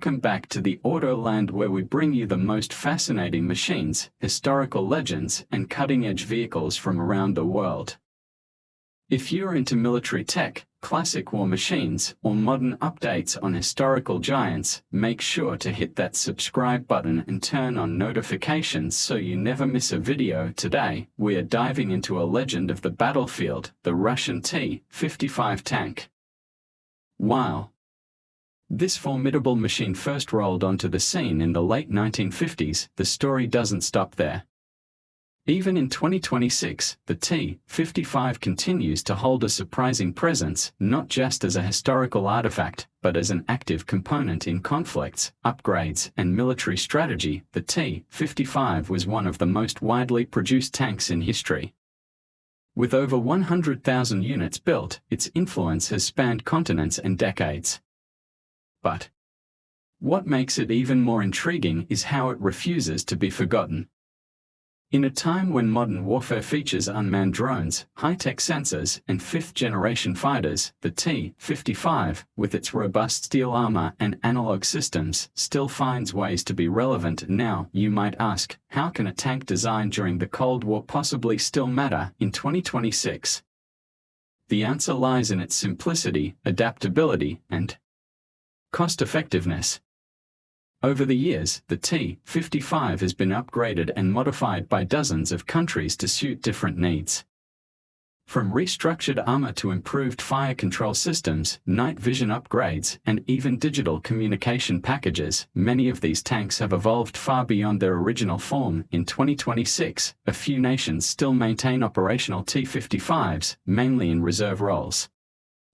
Welcome back to the Autoland, where we bring you the most fascinating machines, historical legends, and cutting-edge vehicles from around the world. If you're into military tech, classic war machines, or modern updates on historical giants, make sure to hit that subscribe button and turn on notifications so you never miss a video. Today, we are diving into a legend of the battlefield, the Russian T-55 tank. Wow! This formidable machine first rolled onto the scene in the late 1950s. The story doesn't stop there. Even in 2026, the T-55 continues to hold a surprising presence, not just as a historical artifact, but as an active component in conflicts, upgrades, and military strategy. The T-55 was one of the most widely produced tanks in history. With over 100,000 units built, its influence has spanned continents and decades. But what makes it even more intriguing is how it refuses to be forgotten. In a time when modern warfare features unmanned drones, high-tech sensors, and fifth-generation fighters, the T-55, with its robust steel armor and analog systems, still finds ways to be relevant. Now, you might ask, how can a tank designed during the Cold War possibly still matter in 2026? The answer lies in its simplicity, adaptability, and cost-effectiveness. Over the years, the T-55 has been upgraded and modified by dozens of countries to suit different needs. From restructured armor to improved fire control systems, night vision upgrades, and even digital communication packages, many of these tanks have evolved far beyond their original form. In 2026, a few nations still maintain operational T-55s, mainly in reserve roles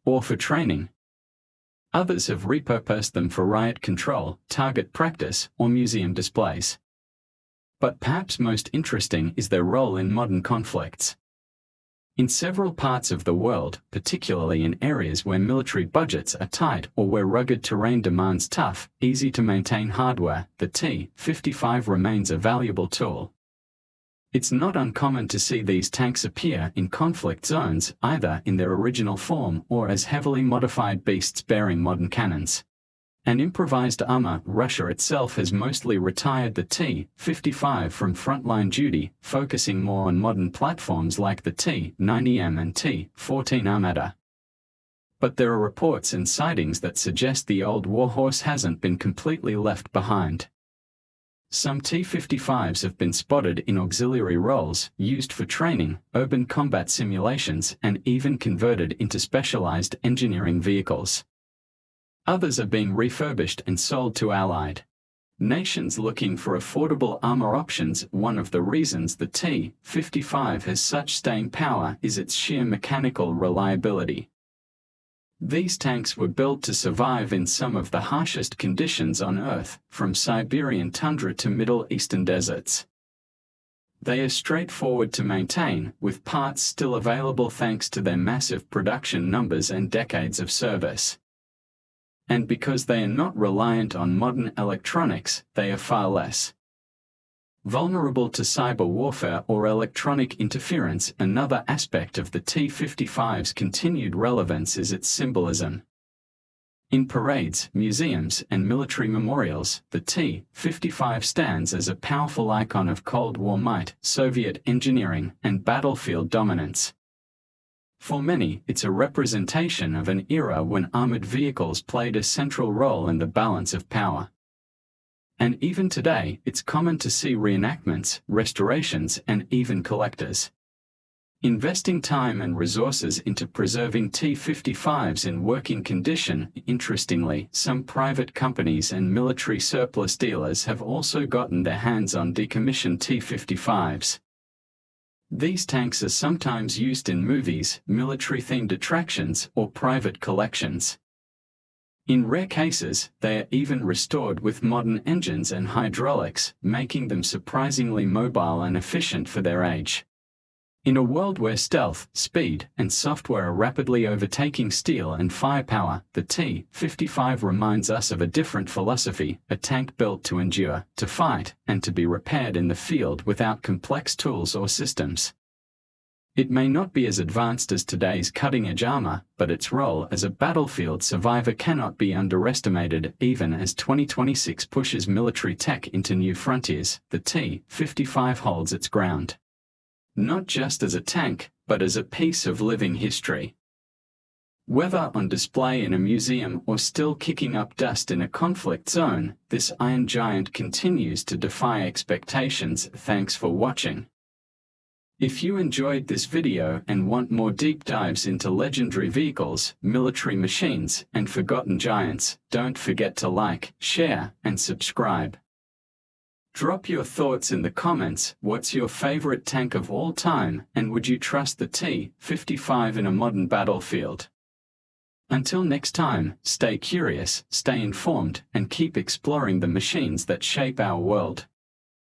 or for training. Others have repurposed them for riot control, target practice, or museum displays. But perhaps most interesting is their role in modern conflicts. In several parts of the world, particularly in areas where military budgets are tight or where rugged terrain demands tough, easy-to-maintain hardware, the T-55 remains a valuable tool. It's not uncommon to see these tanks appear in conflict zones, either in their original form or as heavily modified beasts bearing modern cannons and improvised armor. Russia itself has mostly retired the T-55 from frontline duty, focusing more on modern platforms like the T-90M and T-14 Armata. But there are reports and sightings that suggest the old warhorse hasn't been completely left behind. Some T-55s have been spotted in auxiliary roles, used for training, urban combat simulations, and even converted into specialized engineering vehicles. Others are being refurbished and sold to allied nations looking for affordable armor options. One of the reasons the T-55 has such staying power is its sheer mechanical reliability. These tanks were built to survive in some of the harshest conditions on Earth, from Siberian tundra to Middle Eastern deserts. They are straightforward to maintain, with parts still available thanks to their massive production numbers and decades of service. And because they are not reliant on modern electronics, they are far less vulnerable to cyber warfare or electronic interference. Another aspect of the T-55's continued relevance is its symbolism. In parades, museums, and military memorials, the T-55 stands as a powerful icon of Cold War might, Soviet engineering, and battlefield dominance. For many, it's a representation of an era when armored vehicles played a central role in the balance of power. And even today, it's common to see reenactments, restorations, and even collectors investing time and resources into preserving T-55s in working condition. Interestingly, some private companies and military surplus dealers have also gotten their hands on decommissioned T-55s. These tanks are sometimes used in movies, military-themed attractions, or private collections. In rare cases, they are even restored with modern engines and hydraulics, making them surprisingly mobile and efficient for their age. In a world where stealth, speed, and software are rapidly overtaking steel and firepower, the T-55 reminds us of a different philosophy, a tank built to endure, to fight, and to be repaired in the field without complex tools or systems. It may not be as advanced as today's cutting-edge armor, but its role as a battlefield survivor cannot be underestimated. Even as 2026 pushes military tech into new frontiers, the T-55 holds its ground. Not just as a tank, but as a piece of living history. Whether on display in a museum or still kicking up dust in a conflict zone, this iron giant continues to defy expectations. Thanks for watching. If you enjoyed this video and want more deep dives into legendary vehicles, military machines, and forgotten giants, don't forget to like, share, and subscribe. Drop your thoughts in the comments. What's your favorite tank of all time, and would you trust the T-55 in a modern battlefield? Until next time, stay curious, stay informed, and keep exploring the machines that shape our world.